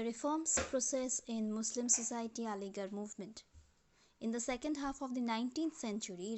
Reforms process in Muslim society Aligarh movement. In the second half of the 19th century,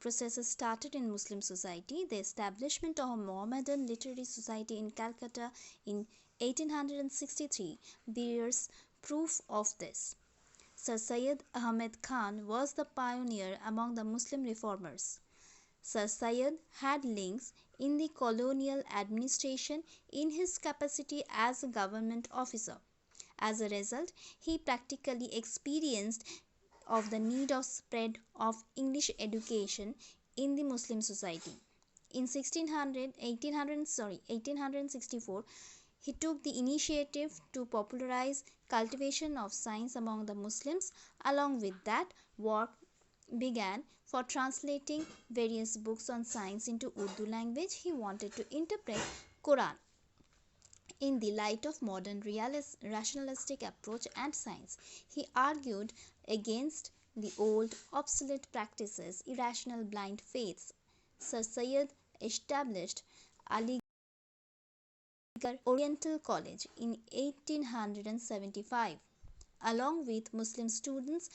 processes started in Muslim society. The establishment of a Mohammedan literary society in Calcutta in 1863 bears proof of this. Sir Syed Ahmed Khan was the pioneer among the Muslim reformers. Sir Syed had links in the colonial administration in his capacity as a government officer. As a result, he practically experienced of the need of spread of English education in the Muslim society. In 1864, he took the initiative to popularize cultivation of science among the Muslims. Along with that, work began for translating various books on science into Urdu language. He wanted to interpret Quran in the light of modern rationalistic approach and science. He argued against the old obsolete practices, irrational blind faiths. Sir Syed established Aligarh Oriental College in 1875. Along with Muslim students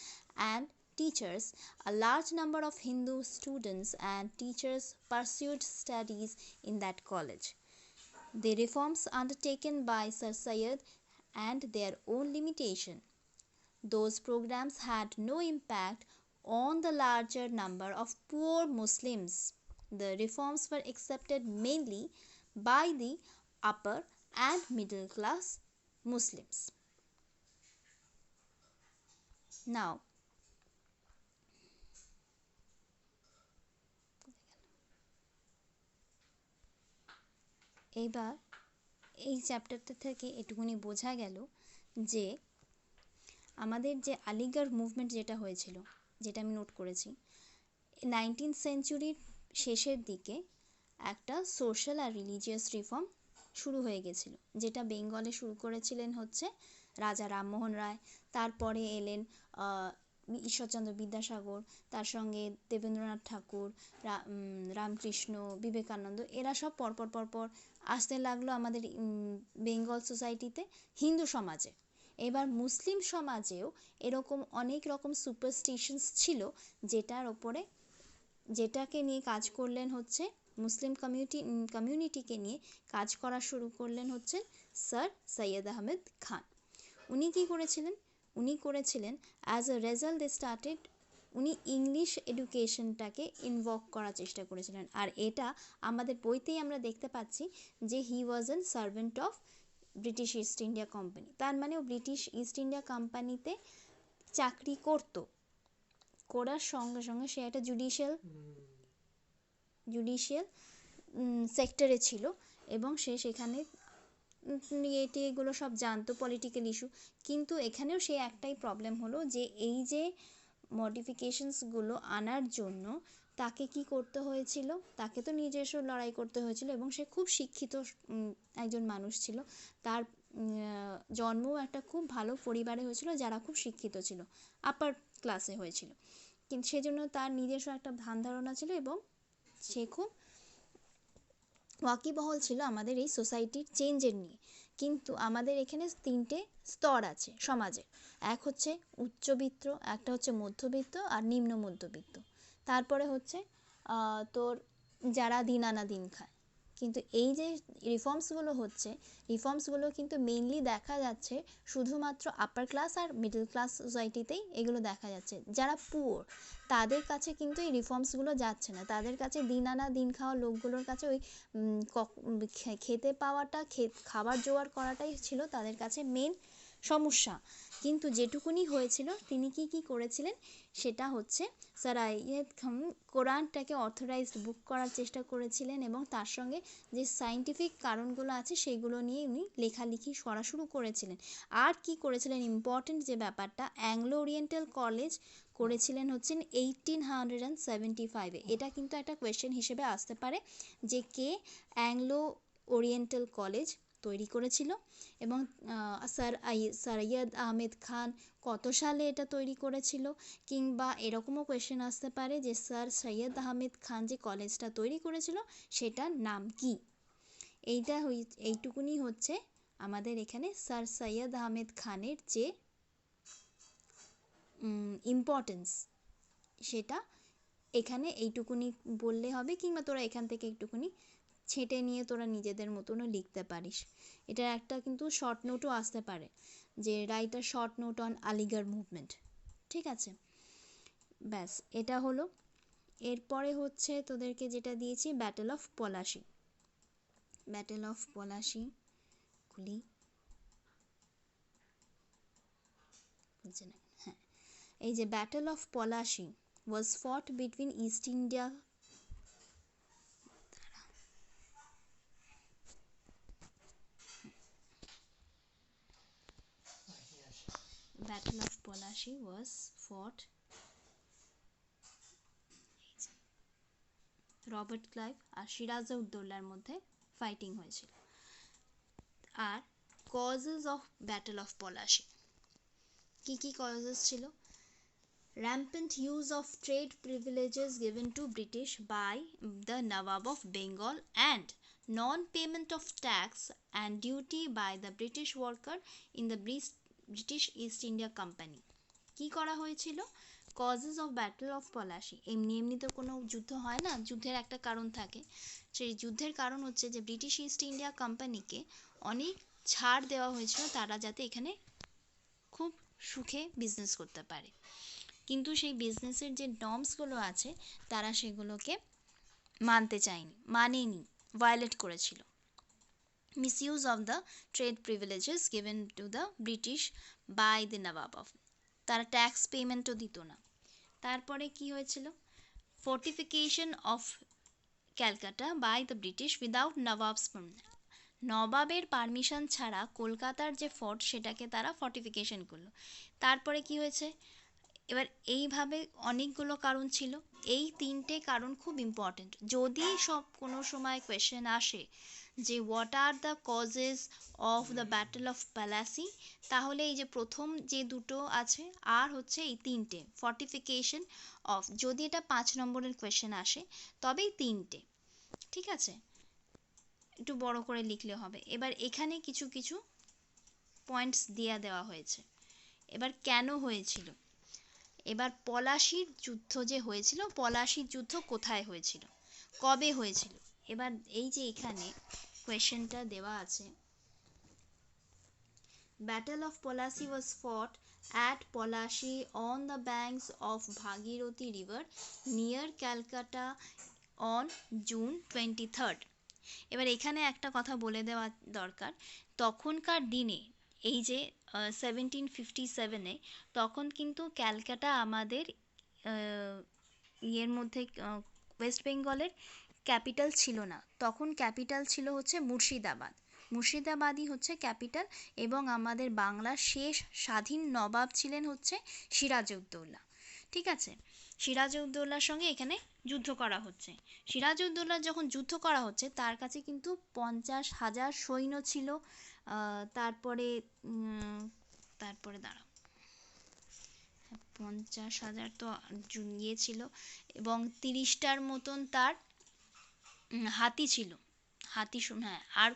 and teachers, a large number of Hindu students and teachers pursued studies in that college. The reforms undertaken by Sir Syed and their own limitation. Those programs had no impact on the larger number of poor Muslims. The reforms were accepted mainly by the upper and middle class Muslims. Now, এবার এই চ্যাপ্টারটা থেকে এটুকুনি বোঝা গেল যে আমাদের যে আলিগড় মুভমেন্ট যেটা হয়েছিল, যেটা আমি নোট করেছি, 19th সেঞ্চুরির শেষের দিকে একটা সোশ্যাল আর রিলিজিয়াস রিফর্ম শুরু হয়ে গেছিল, যেটা বেঙ্গলে শুরু করেছিলেন হচ্ছে রাজা রামমোহন রায়। তারপরে এলেন ঈশ্বরচন্দ্র বিদ্যাসাগর, তার সঙ্গে দেবেন্দ্রনাথ ঠাকুর, রামকৃষ্ণ, বিবেকানন্দ, এরা সব পরপর আসতে লাগলো আমাদের বেঙ্গল সোসাইটিতে, হিন্দু সমাজে। এবার মুসলিম সমাজেও এরকম অনেক রকম সুপারস্টিশনস ছিল, যেটাকে নিয়ে কাজ করলেন হচ্ছে মুসলিম কমিউনিটিকে নিয়ে কাজ করা শুরু করলেন হচ্ছে স্যার সৈয়দ আহমেদ খান। উনি কী করেছিলেন? উনি করেছিলেন as a result they started, উনি ইংলিশ এডুকেশনটাকে ইনভলভ করার চেষ্টা করেছিলেন। আর এটা আমাদের বইতেই আমরা দেখতে পাচ্ছি যে he was an servant of British East India company. তার মানে ও ব্রিটিশ ইস্ট ইন্ডিয়া কোম্পানিতে চাকরি করার সঙ্গে সঙ্গে সে একটা জুডিশিয়াল সেক্টরে ছিল এবং সে সেখানে এগুলো সব জানতো, পলিটিক্যাল ইস্যু। কিন্তু এখানেও সে একটাই প্রবলেম হলো যে এই যে মডিফিকেশনসগুলো আনার জন্য তাকে কি করতে হয়েছিল, তাকে তো নিজস্ব লড়াই করতে হয়েছিল এবং সে খুব শিক্ষিত একজন মানুষ ছিল। তার জন্মও একটা খুব ভালো পরিবারে হয়েছিল, যারা খুব শিক্ষিত ছিল, আপার ক্লাসে হয়েছিল। কিন্তু সেজন্য তার নিজস্ব একটা ধ্যান ধারণা ছিল এবং সে খুব ওয়াকিবহল ছিল আমাদের এই সোসাইটির চেঞ্জের নিয়ে। কিন্তু আমাদের এখানে 3টে স্তর আছে সমাজে, এক হচ্ছে উচ্চবিত্ত, একটা হচ্ছে মধ্যবিত্ত আর নিম্ন মধ্যবিত্ত, তারপরে হচ্ছে তোর যারা দিন আনা দিন খায়। কিন্তু এই যে রিফর্মসগুলো কিন্তু মেইনলি দেখা যাচ্ছে শুধুমাত্র আপার ক্লাস আর মিডল ক্লাস সোসাইটিতেই এগুলো দেখা যাচ্ছে। যারা পুয়ার তাদের কাছে কিন্তু এই রিফর্মসগুলো যাচ্ছে না, তাদের কাছে দিন আনা দিন খাওয়া লোকগুলোর কাছে ওই খেতে পাওয়াটা, খাবার জোগাড় করাটাই ছিল তাদের কাছে মেন সমস্যা। কিন্তু যেটুকুনি হয়েছিল তিনি কি করেছিলেন সেটা হচ্ছে স্যার আইয়ুব খান কোরআনটাকে অথরাইজড বুক করার চেষ্টা করেছিলেন এবং তার সঙ্গে যে সায়েন্টিফিক কারণগুলো আছে সেইগুলো নিয়ে উনি লেখালেখি করা শুরু করেছিলেন। আর কি করেছিলেন, ইম্পর্টেন্ট যে ব্যাপারটা, অ্যাংলো ওরিয়েন্টাল কলেজ করেছিলেন হচ্ছেন 1875-এ। এটা কিন্তু একটা কোয়েশ্চেন হিসেবে আসতে পারে যে কে অ্যাংলো ওরিয়েন্টাল কলেজ তৈরি করেছিল এবং স্যার সৈয়দ আহমেদ খান কত সালে এটা তৈরি করেছিল, কিংবা এরকমও কোয়েশ্চেন আসতে পারে যে স্যার সৈয়দ আহমেদ খান যে কলেজটা তৈরি করেছিল সেটার নাম কি। এইটুকুনি হচ্ছে আমাদের এখানে স্যার সৈয়দ আহমেদ খানের যে ইম্পর্টেন্স সেটা এখানে এইটুকুনি বললে হবে, কিংবা তোরা এখান থেকে একটুকুনি ছেঁটে নিয়ে তোরা নিজেদের মতনও লিখতে পারিস। এটার একটা কিন্তু শর্ট নোটও আসতে পারে, যে write a short note on Aligarh movement. ঠিক আছে, ব্যাস এটা হলো। এরপরে হচ্ছে তোদেরকে যেটা দিয়েছি battle of Palashi. Battle of Palashi খুলি, খুলছে না, হ্যাঁ, এই যে battle of Palashi was fought between East India Battle of Polashi was fought Robert Clive আর সিরাজউদ্দৌলার মধ্যে ফাইটিং হয়েছিল। আর causes of battle of Palashi, কি কি কজেস ছিল? rampant use of trade privileges given to British by the Nawab of Bengal and non-payment of tax and duty by the British worker in the British East India Company। কি করা হয়েছিল? Causes of battle of Palashi, এমনি এমনি তো কোনো যুদ্ধ হয় না, যুদ্ধের একটা কারণ থাকে। সেই যুদ্ধের কারণ হচ্ছে যে ব্রিটিশ ইস্ট ইন্ডিয়া কোম্পানিকে অনেক ছাড় দেওয়া হয়েছিল, তারা যাতে এখানে খুব সুখে বিজনেস করতে পারে। কিন্তু সেই বিজনেসের যে নর্মসগুলো আছে তারা সেগুলোকে মানতে চায়নি, মানেনি, ভায়োলেট করেছিল। Misuse of the trade privileges given to the British by the nawab of, তারা ট্যাক্স পেমেন্টও দিত না। তারপরে কি হয়েছিল? Fortification of Calcutta by the British without nawabs, নবাবের পারমিশন ছাড়া কলকাতার যে ফোর্ট সেটাকে তারা ফর্টিফিকেশন করলো। তারপরে কি হয়েছে? এবার এইভাবে অনেকগুলো কারণ ছিল, এই তিনটে কারণ খুব ইম্পর্টেন্ট। যদি সব কোনো সময় কোয়েশ্চেন আসে যে what are the causes of the battle of Palashi, তাহলে এই যে প্রথম যে দুটো আছে আর হচ্ছে এই তিনটে ফর্টিফিকেশন অফ, যদি এটা 5 নম্বরের কোয়েশ্চেন আসে তবেই তিনটে। ঠিক আছে, একটু বড় করে লিখলে হবে। এবার এখানে কিছু কিছু পয়েন্টস দেওয়া হয়েছে। এবার কেন হয়েছিল? এবার পলাশির যুদ্ধ যে হয়েছিল, পলাশির যুদ্ধ কোথায় হয়েছিল, কবে হয়েছিল? এবার এই যে এখানে কোয়েশ্চেনটা দেওয়া আছে, ব্যাটেল অফ পলাশি ওয়াজ ফট at Polashi on the banks of Bhagirathi river near Calcutta on June 23rd। এবার এখানে একটা কথা বলে দেওয়া দরকার, তখনকার দিনে এই যে 1757-এ তখন কিন্তু ক্যালকাটা আমাদের ইয়ের মধ্যে ওয়েস্ট বেঙ্গলের ক্যাপিটাল ছিল না, তখন ক্যাপিটাল ছিল হচ্ছে মুর্শিদাবাদ। মুর্শিদাবাদই হচ্ছে ক্যাপিটাল, এবং আমাদের বাংলার শেষ স্বাধীন নবাব ছিলেন হচ্ছে সিরাজউদ্দৌলা। ঠিক আছে, সিরাজউদ্দৌলার সঙ্গে এখানে যুদ্ধ করা হচ্ছে। সিরাজউদ্দৌলার যখন যুদ্ধ করা হচ্ছে তার কাছে কিন্তু 50,000 সৈন্য ছিল। তারপরে দাঁড়াও, 50,000 তো ইয়ে ছিল, এবং 30টার মতন তার হাতি ছিল, হ্যাঁ। আর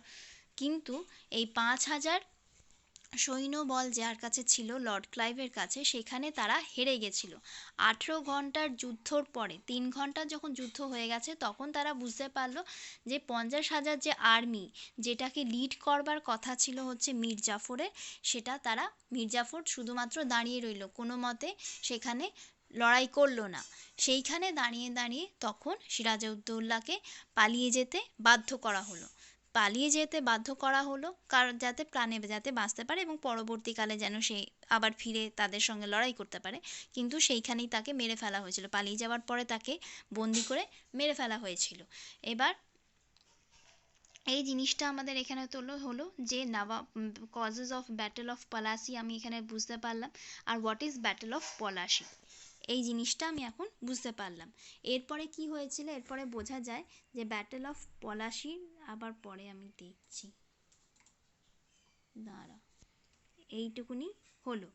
কিন্তু এই 5,000 সৈন্যবল যার কাছে ছিল, লর্ড ক্লাইভের কাছে, সেখানে তারা হেরে গেছিল। 18 ঘন্টার যুদ্ধর পরে 3 ঘন্টা যখন যুদ্ধ হয়ে গেছে তখন তারা বুঝতে পারলো যে 50,000 যে আর্মি যেটাকে লিড করবার কথা ছিল হচ্ছে মীর জাফরের, সেটা তারা, মীর জাফর শুধুমাত্র দাঁড়িয়ে রইল, কোনো মতে সেখানে লড়াই করলো না। সেইখানে দাঁড়িয়ে দাঁড়িয়ে তখন সিরাজউদ্দৌলাকে পালিয়ে যেতে বাধ্য করা হলো। কারণ যাতে বাঁচতে পারে এবং পরবর্তীকালে যেন সে আবার ফিরে তাদের সঙ্গে লড়াই করতে পারে। কিন্তু সেইখানেই তাকে মেরে ফেলা হয়েছিল, পালিয়ে যাওয়ার পরে তাকে বন্দি করে মেরে ফেলা হয়েছিল। এবার এই জিনিসটা আমাদের এখানে হলো যে causes of battle of Palashi আমি এখানে বুঝতে পারলাম, আর what is battle of Palashi এই জিনিসটা আমি এখন বুঝতে পারলাম। এরপরে কি হয়েছিল, এরপরে বোঝা যায় যে ব্যাটেল অফ পলাশির, আবার পরে আমি দেখছি, দাঁড়া, এইটুকুনি হলো।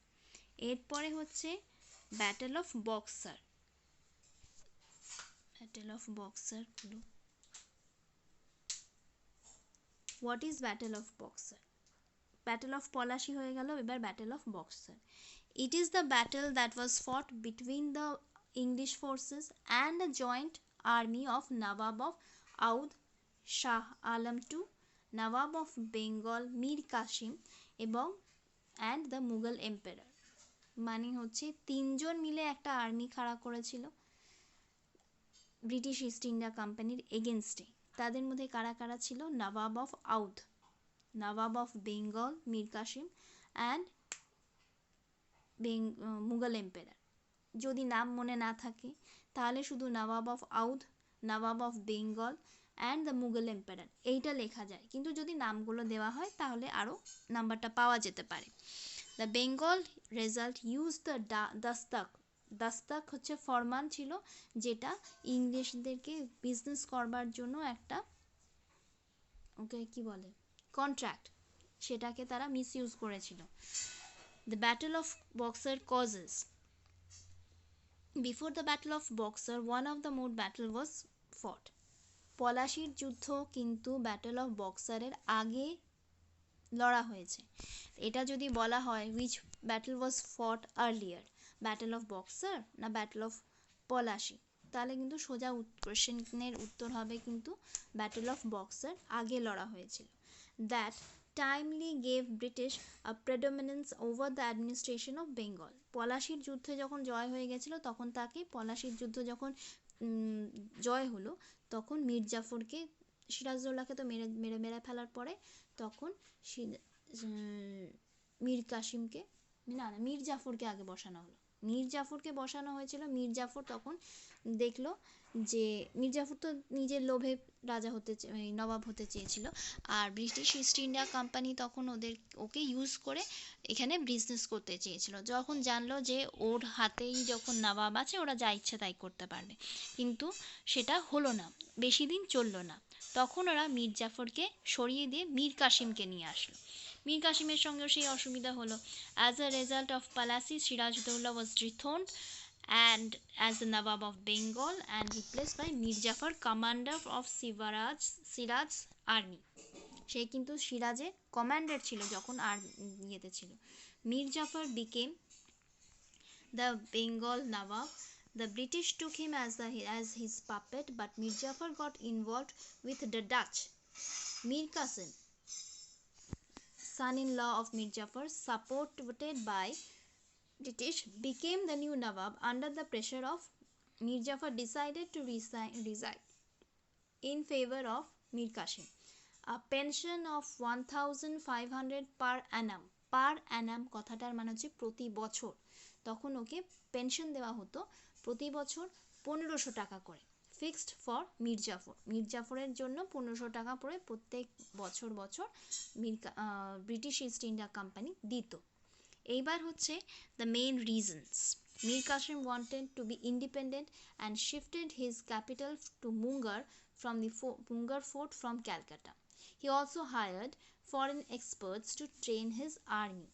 এরপরে হচ্ছে battle of Buxar. Battle of Buxar হলো, what is battle of Buxar? Battle of Palashi হয়ে গেল, এবার battle of Buxar. It is the battle that was fought between the English forces and the joint army of nawab of Awadh Shah Alam two, nawab of Bengal Mir Qasim এবং and the Mughal empire. মানে হচ্ছে তিনজন মিলে একটা army খাড়া করেছিল ব্রিটিশ ইস্ট ইন্ডিয়া কোম্পানির এগেনস্টে। তাদের মধ্যে কারা কারা ছিল? Nawab of Awadh, nawab of Bengal Mir Qasim and Mughal empire. যদি নাম মনে না থাকে তাহলে শুধু nawab of Awadh, nawab of Bengal and the Mughal empire এইটা লেখা যায়, কিন্তু যদি নামগুলো দেওয়া হয় তাহলে আরও নাম্বারটা পাওয়া যেতে পারে। The Bengal result use the dastak. Dastak হচ্ছে ফরমান ছিল, যেটা ইংরেজদেরকে বিজনেস করবার জন্য একটা ওকে কি বলে কন্ট্রাক্ট, সেটাকে তারা মিসইউজ করেছিল। The battle of Buxar causes. Before the battle of Buxar one of the more battle was fought. পলাশির যুদ্ধ কিন্তু ব্যাটল অফ বক্সারের আগে লড়া হয়েছে। এটা যদি বলা হয় হুইচ ব্যাটল ওয়াজ ফট আর্লিয়ার, ব্যাটল অফ বক্সার না ব্যাটল অফ পলাশি, তাহলে কিন্তু সোজা কোশ্চেনের উত্তর হবে কিন্তু ব্যাটল অফ বক্সার আগে লড়া হয়েছিল। That timely gave British a predominance over the administration of Bengal. পলাশির যুদ্ধে যখন জয় হয়ে গেছিল তখন তাকে, পলাশির যুদ্ধ যখন জয় হলো তখন মীর জাফরকে, সিরাজদৌল্লাকে তো মেরে মেরে মেরে ফেলার পরে তখন মীর কাসিমকে মীর জাফরকে আগে বসানো হলো। মীর জাফরকে বসানো হয়েছিল। মীর জাফর তখন দেখলো যে মীর জাফর তো নিজের লোভে রাজা হতে নবাব হতে চেয়েছিল, আর ব্রিটিশ ইস্ট ইন্ডিয়া কোম্পানি তখন ওকে ইউজ করে এখানে বিজনেস করতে চেয়েছিল। যখন জানলো যে ওর হাতেই যখন নবাব আছে, ওরা যা ইচ্ছে তাই করতে পারবে, কিন্তু সেটা হলো না, বেশি দিন চললো না। তখন ওরা মীর জাফরকে সরিয়ে দিয়ে মীর কাসিমকে নিয়ে আসলো। মীর কাসিমের সঙ্গেও সেই অসুবিধা হলো। As a result of Palashi, Sirajuddaula was dethroned and as the Nawab of Bengal and replaced by Mir Jafar, commander of Siraj army. সে কিন্তু সিরাজের কমান্ডার ছিল যখন আর ইয়েতে ছিল। Mir Zafar became the Bengal Nawab. The British took him as his puppet, but Mir Jafar got involved with the Dutch. Mir Qasim, son-in-law of Mir Jafar, supported by British, became the new Nawab. Under the pressure of Mir Jafar decided to resign in favor of Mir Qasim. A pension of 1500 per annum. Per annum কথাটার মানে হচ্ছে প্রতি বছর। তখন ওকে pension দেওয়া হতো প্রতি বছর 1500 টাকা করে, ফিক্সড ফর মীর জাফর। মীর জাফরের জন্য 1500 টাকা করে প্রত্যেক বছর ব্রিটিশ ইস্ট ইন্ডিয়া কোম্পানি দিত। এইবার হচ্ছে the main reasons. Mir Qasim wanted to be independent and shifted his capital to Munger from the Munger fort from Calcutta. He also hired foreign experts to train his army.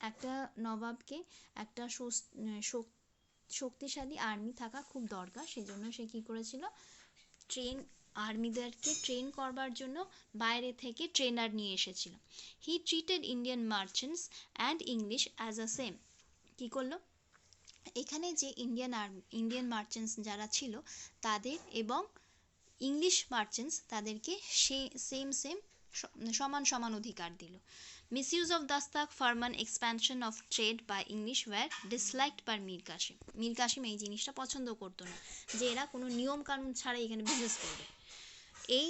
একটা নবাবকে একটা শক্তিশালী army থাকা খুব দরকার, সেজন্য সে কি করেছিল, আর্মিদেরকে ট্রেন করবার জন্য বাইরে থেকে ট্রেনার নিয়ে এসেছিল। He treated Indian merchants and English as a same. কী করলো, এখানে যে ইন্ডিয়ান মার্চেন্টস যারা ছিল তাদের এবং ইংলিশ মার্চেন্টস তাদেরকে সেম সমান অধিকার দিল। Misuse of dastak, farman, expansion of trade by English were disliked by Mir Qasim. Mir Qasim এই জিনিসটা পছন্দ করতো না যে এরা কোনো নিয়ম কানুন ছাড়াই এখানে বিজনেস করবে। এই